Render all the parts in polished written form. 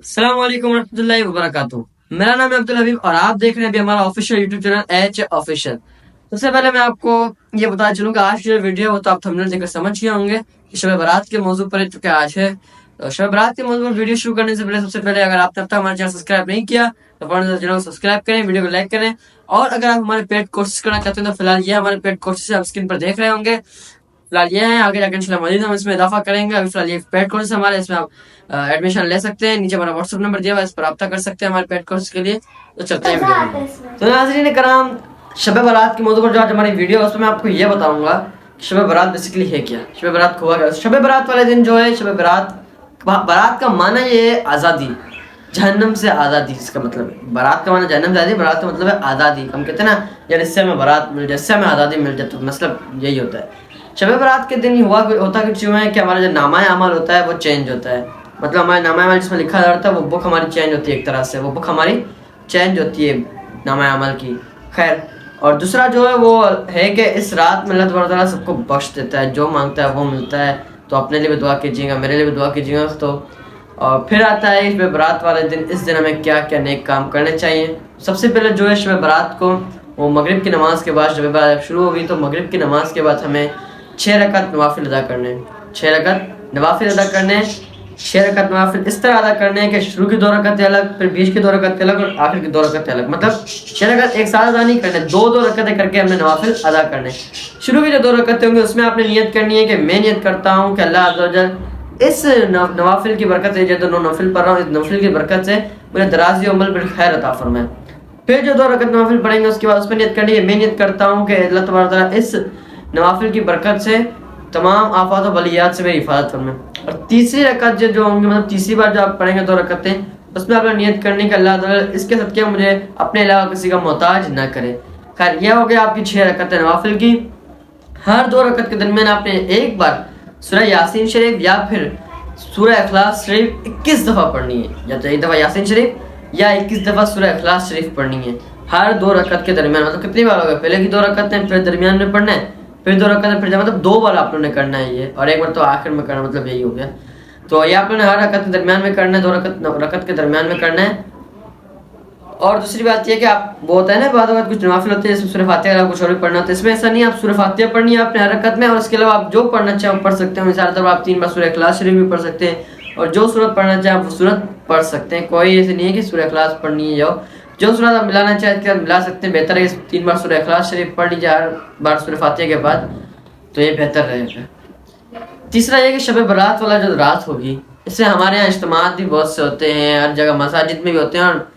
अस्सलाम वालेकुम रहमतुल्लाहि व बरकातुहू। मेरा नाम है अब्दुल हबीब और आप देख रहे हैं अभी हमारा official YouTube channel H official. सबसे पहले मैं आपको ये बताना चलूंगा आज की जो वीडियो है वो तो आप थंबनेल देखकर समझ गए होंगे कि शब बारात के मौजू पर चूंकि आज है। तो शब बारात के मौजू पर वीडियो शुरू करने से पहले सबसे पहले अगर आपने अब तक हमारा चैनल सब्सक्राइब नहीं किया तो फौरन चैनल को सब्सक्राइब करें, वीडियो को लाइक करें। और अगर आप हमारे पेड कोर्सेज करना चाहते हैं तो फिलहाल ये हमारे पेड कोर्सेज आप स्क्रीन पर देख रहे होंगे। फिलहाल ये है, आगे जाकर इंशाल्लाह मजीद हम इसमें इजाफा करेंगे। अभी फिलहाल ये पेड कोर्स हमारे, इसमें आप एडमिशन ले सकते हैं। नीचे हमारा व्हाट्सएप नंबर दिया हुआ है, इस पर रब्ता कर सकते हैं हमारे पेड कोर्स के लिए। तो चलते हैं वीडियो में। तो नाज़रीन कराम, शब बारात के मौजू पर जो आज हमारी वीडियो है उसमें मैं आपको ये बताऊंगा कि शब बारात बेसिकली है क्या, शब बारात हुआ क्या। शब बारात वाले दिन जो है, शब बारात का माना ये है आज़ादी, जहन्नम से आज़ादी। इसका मतलब है बारात का माना जहन्नम से आज़ादी, बारात का मतलब है आज़ादी। हम कहते हैं ना यार इससे हमें बारात मिल जाए, इससे हमें आज़ादी मिल जाए, तो मतलब यही होता है। शब बारात के दिन होता कुछ यूँ है कि हमारा जो नामा अमल होता है वो चेंज होता है। मतलब हमारे नामा अमल जिसमें लिखा जाता है वो बुक हमारी चेंज होती है, एक तरह से वो बुक हमारी चेंज होती है नामा अमल की। खैर, और दूसरा जो है वो है कि इस रात में अल्लाह ताला सबको बख्श देता है, जो मांगता है वो मिलता है। तो अपने लिए भी दुआ कीजिएगा, मेरे लिए भी दुआ कीजिएगा। तो और फिर आता है इस बारात वाले दिन, इस दिन हमें क्या क्या नेक काम करने चाहिए। सबसे पहले जो है शब बारात को वो मगरिब की नमाज के बाद, जब बारात शुरू होगी तो मगरिब की नमाज के बाद हमें 6 रकात नवाफिल अदा करने, 6 रकात नवाफिल अदा करने। 6 रकात नवाफिल इस तरह अदा करने कि शुरू की 2 रकातें अलग, फिर बीच की 2 रकातें अलग और आखिर की 2 रकातें अलग। मतलब 6 रकात एक साथ अदा नहीं करने, 2-2 रकातें करके हमने नवाफिल अदा करने। शुरू की जो 2 रकातें होंगी उसमें आपने नियत करनी है कि मैं नियत करता हूँ कि अल्लाह अज़्ज़ा वजल इस नवाफिल की बरकत से, जो 2 नफिल पढ़ रहा हूँ, इस नफिल की बरकत से मुझे दराजी अमल पर खैर अता फरमाए। फिर जो 2 रकात नवाफिल पढ़ेंगे उसके बाद उसमें नियत करनी है मैं नियत करता हूँ कि अल्लाह तबारक तआला इस नवाफिल की बरकत से तमाम आफात और बलियात से मेरी हिफाजत फरमाए। और तीसरी रकात जो होंगी, मतलब तीसरी बार जो आप पढ़ेंगे 2 रकातें, उसमें आपने नियत करनी कि अल्लाह ताला इसके सदके मुझे अपने अलावा किसी का मोहताज ना करे। खैर, यह हो गया आपकी 6 रकातें नवाफिल की। हर 2 रकात के दरमियान आपने एक बार सूरह यासीन शरीफ या फिर सूरह इखलास शरीफ 21 दफ़ा पढ़नी है, या तो एक दफ़ा यासीन शरीफ या 21 दफ़ा सूरह इखलास शरीफ पढ़नी है हर 2 रकात के दरमियान। मतलब कितनी बार होगा, पहले की 2 रकातें फिर दरमियान में पढ़ना है, फिर 2 रकातें फिर, मतलब 2 बार आप लोगों ने करना है ये, और एक बार तो आखिर में करना, मतलब यही हो गया। तो ये आप लोगों ने हर रकात के दरमियान में करना है, 2 रकात के दरमियान में करना है। और दूसरी बात यह कि आप वो होता है ना बाद कुछ नवाफिल होते हैं इसमें सूरह फातिहा का कुछ और भी पढ़ना होता है, इसमें ऐसा नहीं, आप सूरह फातिहा पढ़नी है आपने हर रकात में, और इसके अलावा आप जो पढ़ना चाहें पढ़ सकते हैं। मिसाल तौर पर आप 3 बार सूरह इखलास शरीफ भी पढ़ सकते हैं, और जो सूरत पढ़ना चाहें आप वो सूरत पढ़ सकते हैं। कोई ऐसे नहीं है कि सूरह इखलास पढ़नी है, जो सूरत आप मिलाना चाहते हैं मिला सकते हैं। बेहतर है 3 बार सूरह इखलास शरीफ पढ़ लीजिए हर बार सूरह फातिहा के बाद, तो ये बेहतर रहेगा। तीसरा ये कि शब बारात वाला जो रात होगी, इससे हमारे यहाँ इज्तिमात भी बहुत से होते हैं, हर जगह मसाजिद में भी होते हैं। और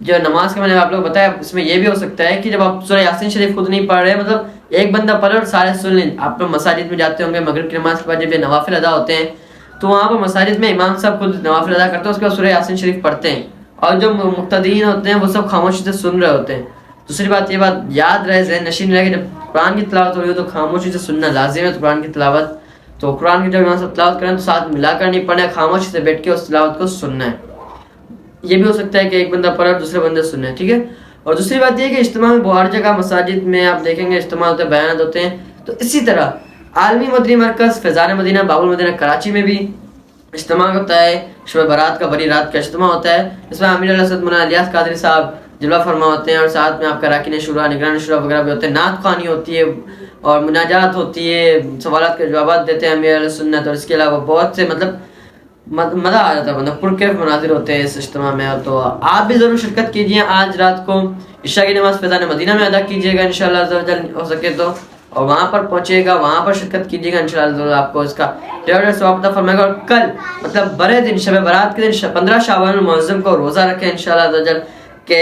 जो नमाज का मैंने आप लोग बताया, इसमें यह भी हो सकता है कि जब आप सूरह यासीन शरीफ खुद नहीं पढ़ रहे, मतलब एक बंदा पढ़े और सारे सुन लें। आप लोग मसाजिद में जाते होंगे मगरिब की नमाज के बाद जब ये नवाफिल अदा होते हैं, तो वहाँ पर मसाजिद में इमाम साहब खुद नवाफिल अदा करते हैं, उसके बाद सूरह यासीन शरीफ पढ़ते हैं, और जो मुक्तदीन होते हैं वो सब खामोशी से सुन रहे होते हैं। दूसरी बात, ये बात याद रहे, ज़हन नशीन रहे कि जब कुरान की तिलावत हो रही हो तो खामोशी से सुनना लाजिम है। तो कुरान की तिलावत, तो कुरान की जब इमाम साहब तिलावत करें तो साथ मिलाकर नहीं पढ़ना, खामोशी से बैठ के उस तिलावत को सुनना है। ये भी हो सकता है कि एक बंदा पढ़े और दूसरे बंदे सुने, ठीक है। और दूसरी बात ये कि इज्तिमा में हर जगह मसाजिद में आप देखेंगे इज्तिमा होते हैं, बयान होते हैं। तो इसी तरह आलमी मदनी मरकज़ फैज़ान मदीना बाबुल मदीना कराची में भी इज्तिमा होता है। शब बारात का बड़ी रात का इज्तिमा होता है, इसमें आमिर असद मुन्ना इलियास कादरी साहब जलवा फरमा होते हैं, और साथ में आपका राकिन शुरा, निगरान शुरा वगैरह भी होते हैं। नात ख़्वानी होती है और मुनाजात होती है, सवालात के जवाब देते हैं अमीर सुन्नत। और इसके अलावा बहुत से मतलब मज़ा आ जाता है, मतलब पुरकैफ मनाजिर होते हैं इस इज्तिमा में। तो आप भी ज़रूर शिरकत कीजिए। आज रात को इशा की नमाज़ फैज़ान मदीना में अदा कीजिएगा इंशाअल्लाह हो सके तो, और वहाँ पर पहुँचिएगा, वहाँ पर शिरकत कीजिएगा इंशाअल्लाह, आपको इसका सवाब अता फरमाएगा। और कल मतलब बड़े दिन शब बारात के दिन 15 शाबान मुअज़्ज़म को रोज़ा रखें इंशाअल्लाह के।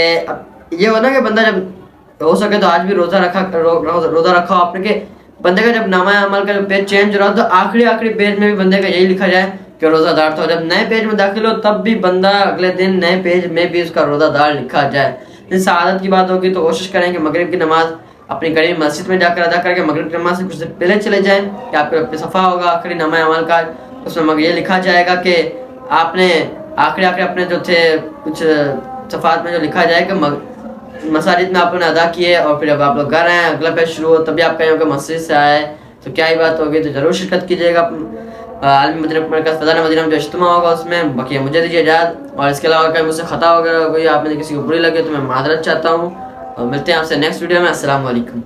ये हो ना कि बंदा जब हो सके तो आज भी रोज़ा रखा आपने, कि बंदे का जब नामा अमल का जो पेज चेंज हो रहा हो तो आखिरी पेज में भी बंदे का यही लिखा जाए कि रोज़ादार था। जब नए पेज में दाखिल हो तब भी बंदा अगले दिन नए पेज में भी उसका रोज़ादार लिखा जाए। इस आदत की बात होगी तो कोशिश करें कि मगरिब की नमाज अपनी करीब मस्जिद में जाकर अदा करके मगरिब की नमाज से कुछ देर पहले चले जाएं, कि आपके अपने सफ़ा होगा आखिरी नामा अमल का, उसमें ये लिखा जाएगा कि आपने आखिरी अपने जो थे कुछ सफ़ात में जो लिखा जाए कि मसाजिद में आप लोगों ने अदा किए, और फिर जब आप लोग घर आए अगला पेज शुरू हो तभी आप कहें कि मस्जिद से आए, तो क्या ही बात होगी। तो ज़रूर शिरकत कीजिएगा عالمی مدینہ مرکز فضان مدینہ میں جو اجتماع ہوگا اس میں. باقی مجھے دیجیے اجازت, اور اس کے علاوہ اگر مجھ سے خطا وغیرہ کوئی آپ نے کسی کو بری لگے تو میں معذرت چاہتا ہوں. ملتے ہیں آپ سے نیکسٹ ویڈیو میں. السلام علیکم.